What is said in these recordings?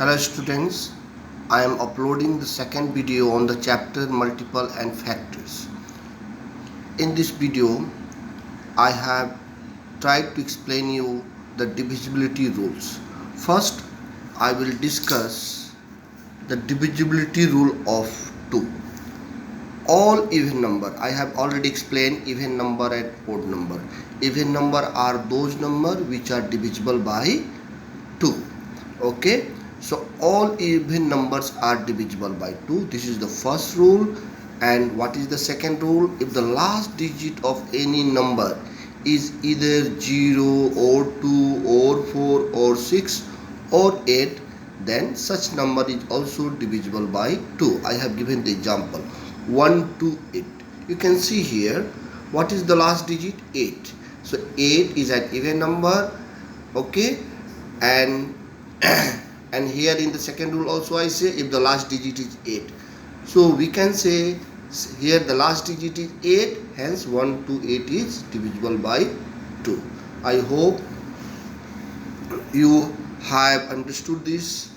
Hello students, I am uploading the second video on the chapter multiple and factors. In this video, I have tried to explain you the divisibility rules. First, I will discuss the divisibility rule of 2. All even number, I have already explained even number and odd number. Even number are those number which are divisible by 2. Okay, so all even numbers are divisible by 2. This is the first rule. And what is the second rule? If the last digit of any number is either 0 or 2 or 4 or 6 or 8, then such number is also divisible by 2. I have given the example 1 to 8. You can see here what is the last digit? 8. So 8 is an even number. Okay, and and here in the second rule also I say if the last digit is 8. So we can say here the last digit is 8, hence 1 to 8 is divisible by 2. I hope you have understood this.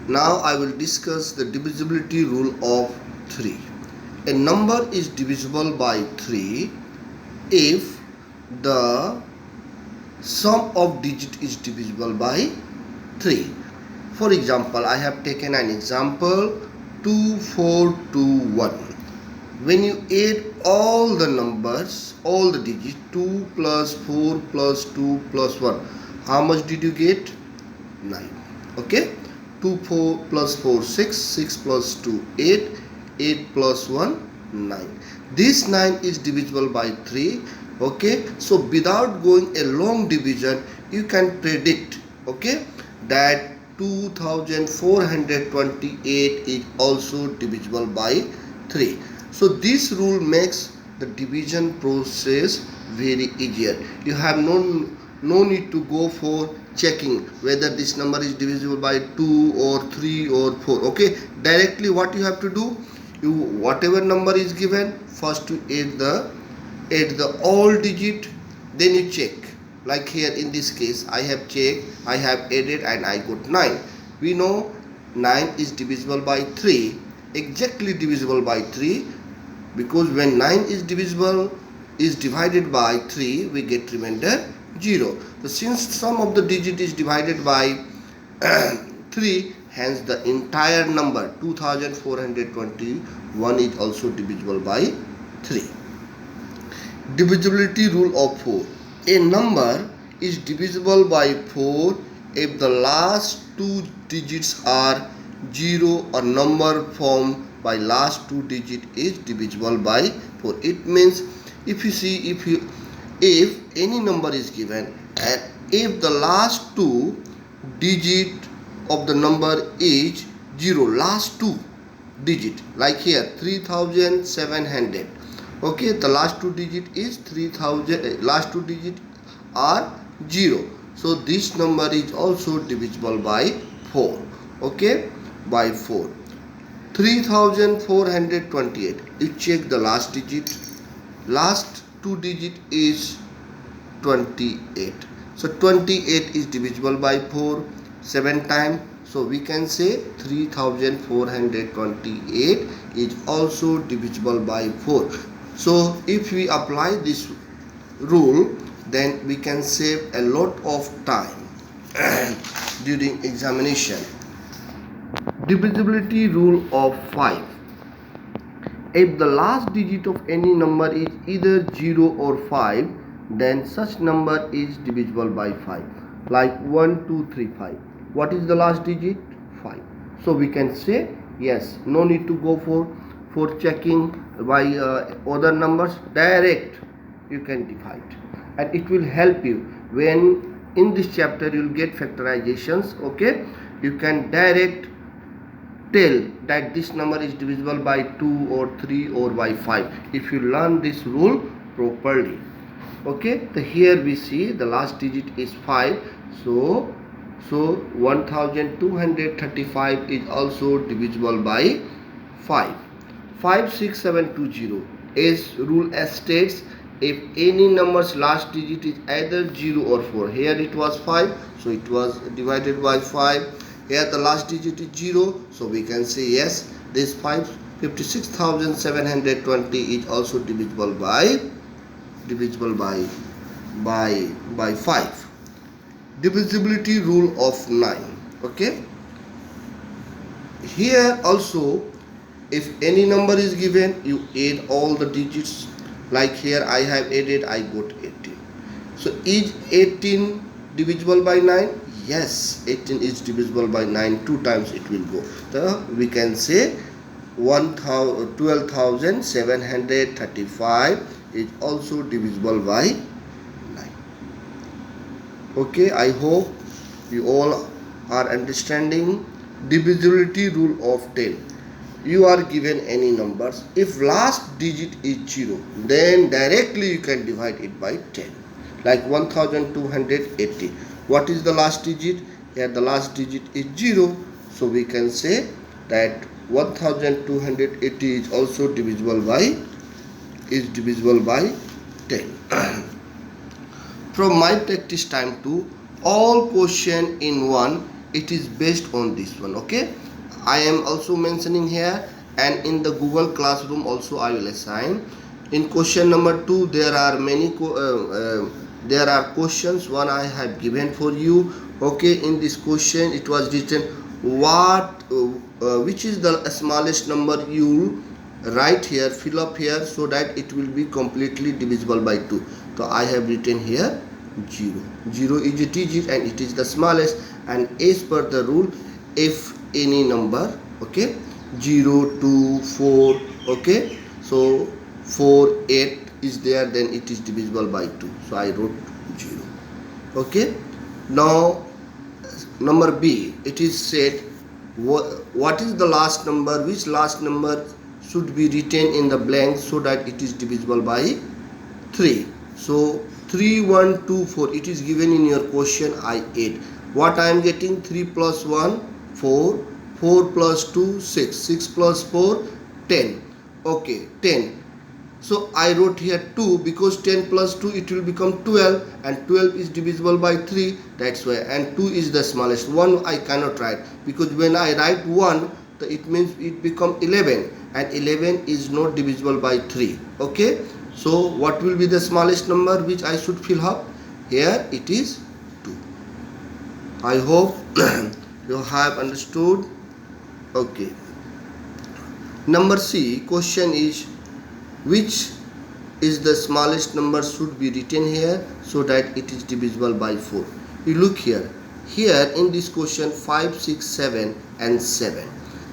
Now I will discuss the divisibility rule of 3. A number is divisible by 3 if the sum of digit is divisible by 3. For example, I have taken an example 2, 4, 2, 1. When you add all the numbers, all the digits, 2 plus 4 plus 2 plus 1, how much did you get? 9. Okay, 2 4 plus 4 6, 6 plus 2 8, 8 plus 1 9. This 9 is divisible by 3. Okay, so without going a long division, you can predict, okay, that 2428 is also divisible by 3. So this rule makes the division process very easier. You have no need to go for checking whether this number is divisible by 2 or 3 or 4. Okay, directly what you have to do, you whatever number is given, first to add the all digit, then you check. Like here in this case, I have checked, I have added and I got 9. We know 9 is divisible by 3, exactly divisible by 3, because when 9 is divided by 3, we get remainder 0. So since sum of the digit is divided by 3, hence the entire number 2421 is also divisible by 3. Divisibility rule of 4. A number is divisible by 4 if the last two digits are 0 or number formed by last two digit is divisible by 4. It means if you see, if any number is given and if the last two digit of the number is 0, last two digit, like here 3700. Okay, the last two digit is 3000, last two digit are 0. So this number is also divisible by 4. Okay, by 4. 3428. You check the last digit. Last two digit is 28. So 28 is divisible by 4 7 times. So we can say 3428 is also divisible by 4. So if we apply this rule, then we can save a lot of time during examination. Divisibility rule of 5. If the last digit of any number is either 0 or 5, then such number is divisible by 5. Like 1 2 3 5. What is the last digit? 5. So we can say yes, no need to go for checking by other numbers, direct you can divide, and it will help you when in this chapter you will get factorizations. Okay, you can direct tell that this number is divisible by 2 or 3 or by 5 if you learn this rule properly. Okay, so here we see the last digit is 5, so 1235 is also divisible by 5. 56720. As rule states, if any number's last digit is either 0 or 4, here it was 5, so it was divided by 5. Here the last digit is 0, so we can say yes, this 56,720 is also divisible by 5. Divisibility rule of 9. Okay, here also if any number is given, you add all the digits. Like here I have added, I got 18. So is 18 divisible by 9? Yes, 18 is divisible by 9. 2 times it will go. So we can say 12,735 is also divisible by 9. Okay, I hope you all are understanding divisibility rule of 10. You are given any numbers, if last digit is 0, then directly you can divide it by 10. Like 1280, what is the last digit? Here the last digit is 0, so we can say that 1280 is also divisible by 10. From my practice time 2, all question in one, it is based on this one. Okay, I am also mentioning here, and in the Google Classroom also I will assign. In question number 2, there are many there are questions. One I have given for you. Okay, in this question it was written which is the smallest number. You write here, fill up here, so that it will be completely divisible by 2. So I have written here 0. 0 is a digit and it is the smallest, and as per the rule, if any number, okay, 0, 2, 4, okay, so 4, 8 is there, then it is divisible by 2. So I wrote 0. Okay, now number B, it is said what is the last number, which last number should be written in the blank so that it is divisible by 3. So 3, 1, 2, 4, it is given in your question. I add. What I am getting? 3 plus 1, 4, 4 plus 2, 6, 6 plus 4, 10. Okay, 10. So I wrote here 2 because 10 plus 2 it will become 12, and 12 is divisible by 3. That's why, and 2 is the smallest. 1 I cannot write because when I write 1, it means it become 11, and 11 is not divisible by 3. Okay, so what will be the smallest number which I should fill up? Here it is 2. I hope you have understood. Okay, number C, question is which is the smallest number should be written here so that it is divisible by 4. You look here, in this question 5, 6, 7 and 7.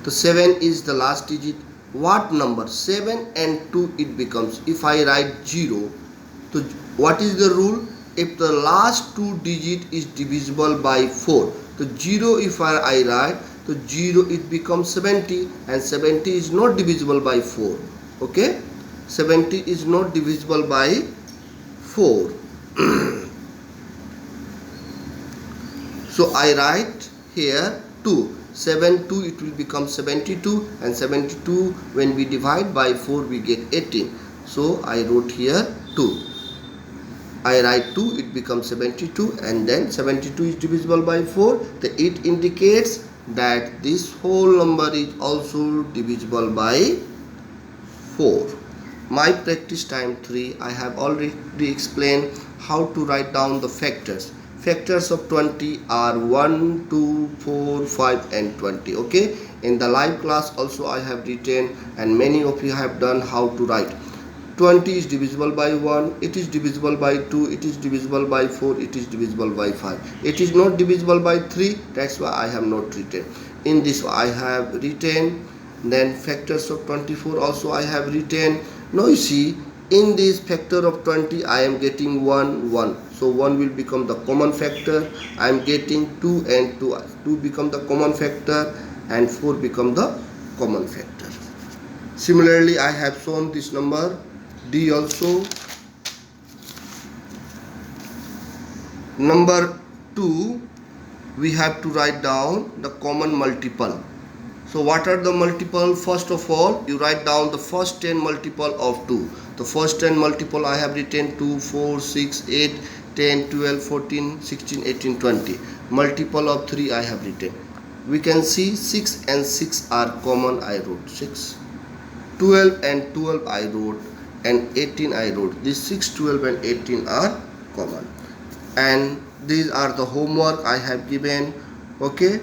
So 7 is the last digit. What number? 7 and 2 it becomes. If I write 0, so what is the rule? If the last 2 digit is divisible by 4, so 0 if I write, so 0 it becomes 70, and 70 is not divisible by 4. Okay, 70 is not divisible by 4. So I write here 2. 7, 2, it will become 72, and 72 when we divide by 4 we get 18. So I wrote here 2. I write 2, it becomes 72, and then 72 is divisible by 4. It indicates that this whole number is also divisible by 4. My practice time 3, I have already explained how to write down the factors. Factors of 20 are 1, 2, 4, 5 and 20. Okay, in the live class also I have written, and many of you have done how to write. 20 is divisible by 1, it is divisible by 2, it is divisible by 4, it is divisible by 5. It is not divisible by 3, that's why I have not written. In this I have written. Then factors of 24 also I have written. Now you see, in this factor of 20 I am getting 1, 1. So 1 will become the common factor. I am getting 2 and 2. 2 become the common factor and 4 become the common factor. Similarly, I have shown this number D also. Number 2, we have to write down the common multiple. So what are the multiple? First of all, you write down the first 10 multiple of 2. The first 10 multiple I have written 2, 4, 6, 8, 10, 12, 14, 16, 18, 20. Multiple of 3 I have written. we can see 6 and 6 are common. I wrote 6. 12 and 12 I wrote, and 18 I wrote. These 6, 12 and 18 are common. And these are the homework I have given. Okay,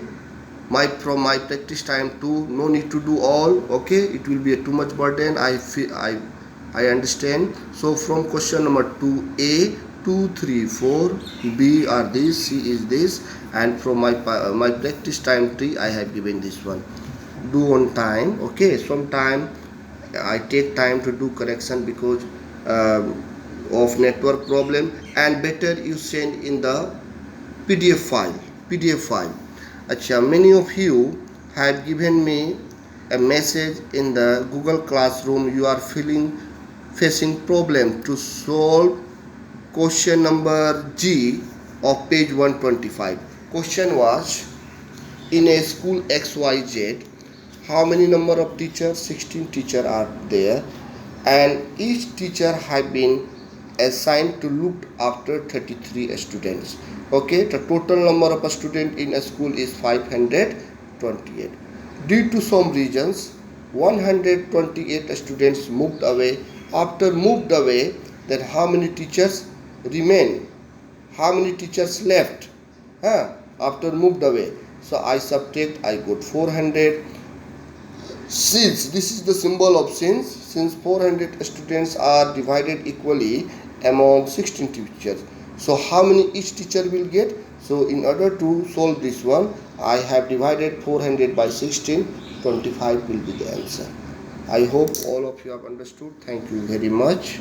from my practice time too. No need to do all. Okay, it will be a too much burden. I understand. So from question number 2A, 2, 3, 4, B are this, C is this, and from my practice time 3 I have given this one. Do on time. Okay, sometime I take time to do correction because of network problem, and better you send in the PDF file. Acha, many of you had given me a message in the Google Classroom. You are facing problem to solve question number G of page 125. Question was, in a school XYZ, how many number of teachers? 16 teachers are there, and each teacher have been assigned to look after 33 students. Okay, the total number of students in a school is 528. Due to some reasons, 128 students moved away. After moved away, then how many teachers remain? How many teachers left? After moved away. So I subtract, I got 400. Since this is the symbol of since 400 students are divided equally among 16 teachers, so how many each teacher will get? So in order to solve this one, I have divided 400 by 16. 25 will be the answer. I hope all of you have understood. Thank you very much.